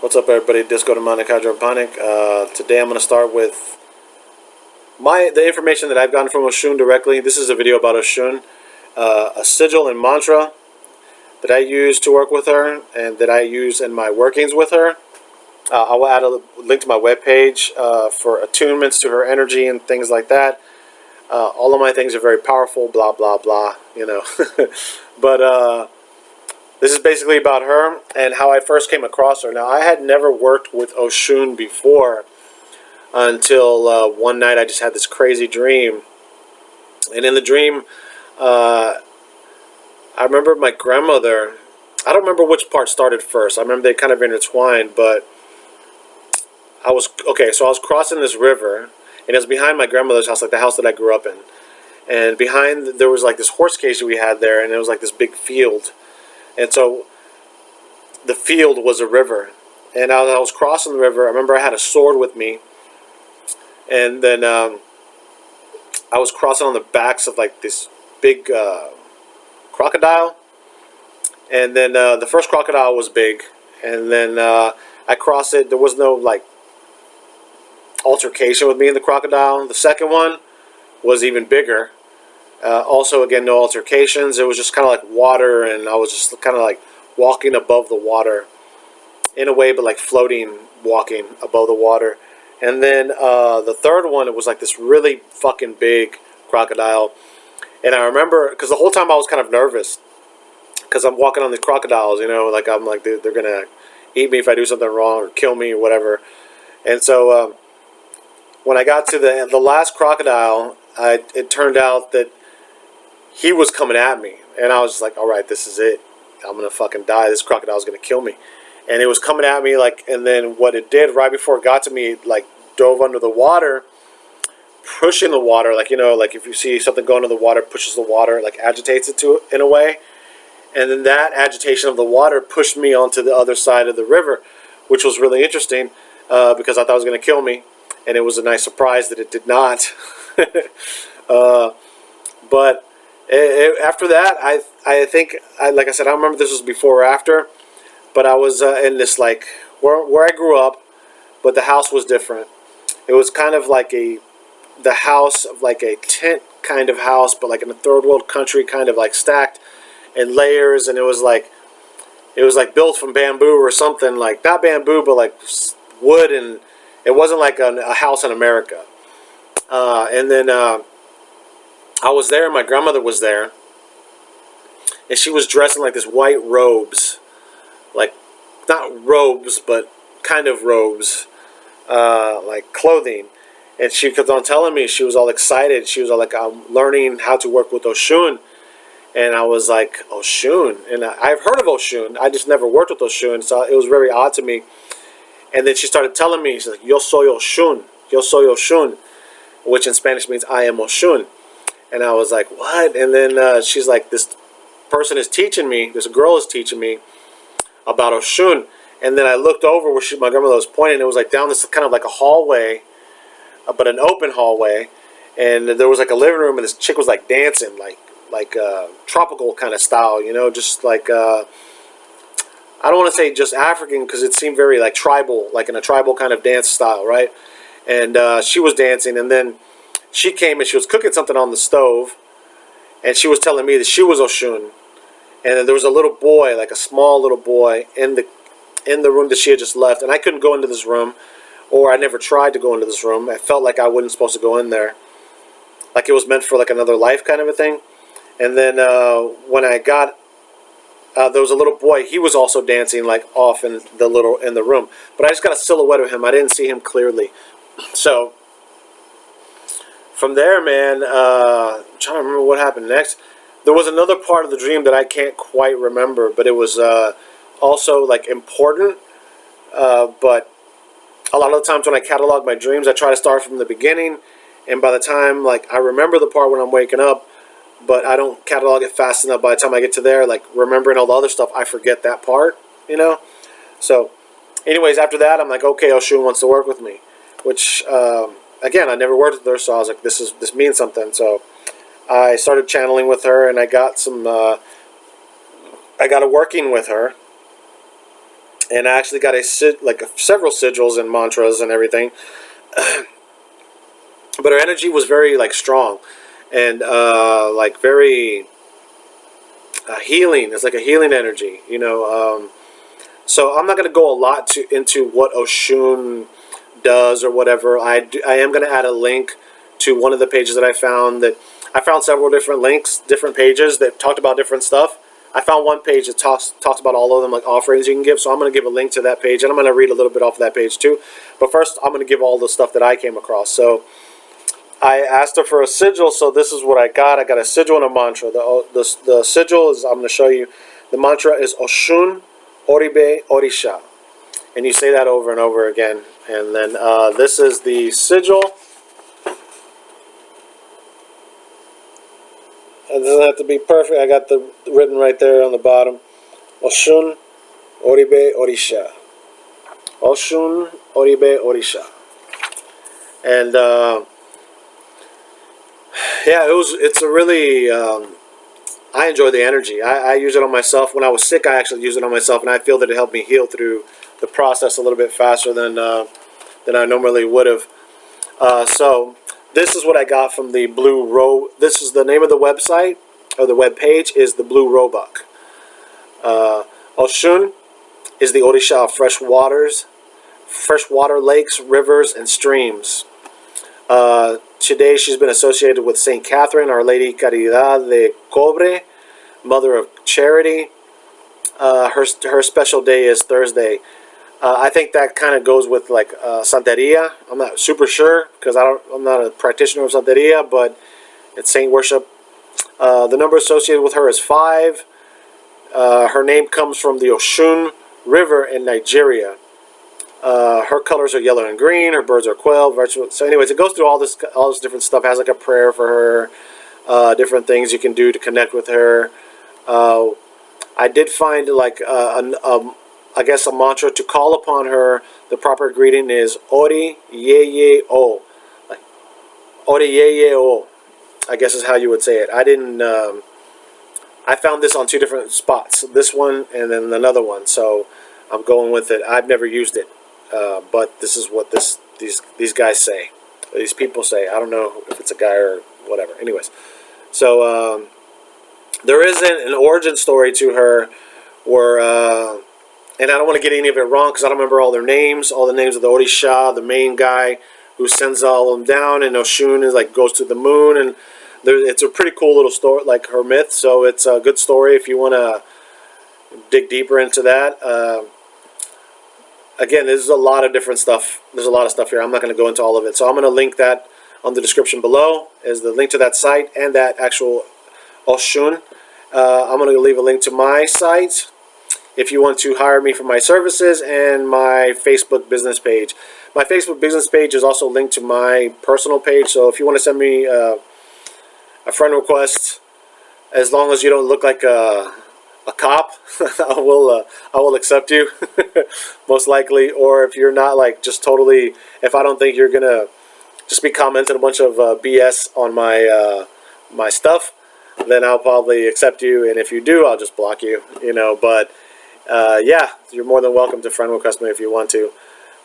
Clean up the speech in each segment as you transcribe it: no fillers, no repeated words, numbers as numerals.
What's up, everybody? Disco Demonic Hydroponic. Today I'm going to start with the information that I've gotten from Oshun directly. This is a video about Oshun, a sigil and mantra that I use to work with her and that I use in my workings with her. I will add a link to my webpage for attunements to her energy and things like that. All of my things are very powerful, blah, blah, blah, you know. But this is basically about her and how I first came across her. Now, I had never worked with Oshun before until one night I just had this crazy dream. And in the dream, I remember my grandmother. I don't remember which part started first. I remember they kind of intertwined, but I was crossing this river, and it was behind my grandmother's house, like the house that I grew up in. And behind, there was like this horse cage that we had there, and it was like this big field. And so the field was a river. And as I was crossing the river, I remember I had a sword with me. And then I was crossing on the backs of like this big crocodile. And then the first crocodile was big. And then I crossed it. There was no like altercation with me and the crocodile. The second one was even bigger. Also, again, no altercations. It was just kind of like water, and I was just kind of like walking above the water in a way, but like floating, walking above the water. And then the third one, it was like this really fucking big crocodile. And I remember, because the whole time I was kind of nervous, because I'm walking on these crocodiles, you know, like I'm like, they're going to eat me if I do something wrong or kill me or whatever. And so when I got to the last crocodile, it turned out that he was coming at me, and I was just like, all right, this is it. I'm going to fucking die. This crocodile's going to kill me. And it was coming at me, like, and then what it did right before it got to me, like, dove under the water, pushing the water, like, you know, like if you see something go under the water, pushes the water, like agitates it to in a way. And then that agitation of the water pushed me onto the other side of the river, which was really interesting because I thought it was going to kill me. And it was a nice surprise that it did not. But after that, I think, like I said, I don't remember if this was before or after, but I was in this, like, where I grew up, but the house was different. It was kind of like the house of like a tent kind of house, but like in a third world country, kind of like stacked in layers, and it was like built from bamboo or something, like, not bamboo, but like wood, and it wasn't like a house in America. And then I was there, and my grandmother was there, and she was dressed in like this white robes, like not robes, but kind of robes, like clothing. And she kept on telling me, she was all excited. She was all like, I'm learning how to work with Oshun. And I was like, Oshun? And I've heard of Oshun. I just never worked with Oshun, so it was very odd to me. And then she started telling me, she's like, yo soy Oshun, yo soy Oshun, which in Spanish means I am Oshun. And I was like, what? And then she's like, this person is teaching me, this girl is teaching me about Oshun. And then I looked over where my grandmother was pointing, and it was like down this kind of like a hallway, but an open hallway. And there was like a living room, and this chick was like dancing, like tropical kind of style, you know, just like, I don't want to say just African, because it seemed very like tribal, like in a tribal kind of dance style, right? And she was dancing, and then she came and she was cooking something on the stove, and she was telling me that she was Oshun. And then there was a little boy, like a small little boy, in the room that she had just left. And I couldn't go into this room, or I never tried to go into this room. I felt like I wasn't supposed to go in there, like it was meant for like another life kind of a thing. And then when I got, there was a little boy. He was also dancing like off in the room, but I just got a silhouette of him. I didn't see him clearly. So from there, man, I'm trying to remember what happened next. There was another part of the dream that I can't quite remember, but it was also like important. But a lot of the times when I catalog my dreams, I try to start from the beginning, and by the time, like, I remember the part when I'm waking up, but I don't catalog it fast enough. By the time I get to there, like remembering all the other stuff, I forget that part, you know. So anyways, after that, I'm like, okay, Oshun wants to work with me, which again, I never worked with her, so I was like, this means something. So I started channeling with her, and I got a working with her. and I actually got several sigils and mantras and everything. But her energy was very like strong, and like very healing. It's like a healing energy, you know. So I'm not going to go a lot into what Oshun does or whatever. I am going to add a link to one of the pages that I found. That I found several different links, different pages that talked about different stuff. I found one page that talks about all of them, like offerings you can give. So I'm going to give a link to that page, and I'm going to read a little bit off of that page too. But first, I'm going to give all the stuff that I came across. So I asked her for a sigil, so this is what I got. I got a sigil and a mantra. The sigil is, I'm going to show you. The mantra is Oshun, Oribe, Orisha. And you say that over and over again. And then this is the sigil. It doesn't have to be perfect. I got the written right there on the bottom. Oshun, Oribe, Orisha. Oshun, Oribe, Orisha. And yeah, it's a really, I enjoy the energy. I use it on myself. When I was sick, I actually used it on myself, and I feel that it helped me heal through the process a little bit faster than I normally would have. So this is what I got from the Blue Ro. This is the name of the website, or the web page is the Blue Roebuck. Oshun is the Orisha of freshwater lakes, rivers, and streams. Today she's been associated with Saint Catherine, Our Lady Caridad de Cobre, Mother of Charity. Her special day is Thursday. I think that kind of goes with like Santeria. I'm not super sure because I'm not a practitioner of Santeria, but it's saint worship. The number associated with her is 5. Her name comes from the Oshun River in Nigeria. Her colors are yellow and green. Her birds are quail. So anyways, it goes through all this different stuff. It has like a prayer for her, different things you can do to connect with her. I did find like I guess a mantra to call upon her. The proper greeting is Ori Ye Ye O. Like, Ori Ye Ye O, I guess is how you would say it. I didn't. I found this on 2 different spots. This one and then another one. So I'm going with it. I've never used it. But this is what these guys say, these people say. I don't know if it's a guy or whatever. Anyways, so there is an origin story to her, where and I don't want to get any of it wrong because I don't remember all their names, all the names of the Orisha, the main guy who sends all of them down, and Oshun is like goes to the moon, and it's a pretty cool little story, like her myth. So it's a good story if you want to dig deeper into that. Again, there's a lot of different stuff. There's a lot of stuff here. I'm not going to go into all of it. So I'm going to link that on the description below, is the link to that site and that actual Oshun. I'm going to leave a link to my site if you want to hire me for my services, and my Facebook business page. My Facebook business page is also linked to my personal page. So if you want to send me a friend request, as long as you don't look like a cop, I will accept you most likely. Or if you're not like just totally, if I don't think you're gonna just be commenting a bunch of BS on my my stuff, then I'll probably accept you. And if you do, I'll just block you. You know, but yeah, you're more than welcome to friend request me if you want to.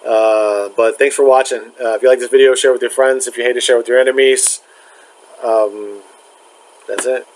But thanks for watching. If you like this video, share with your friends. If you hate it, share with your enemies. That's it.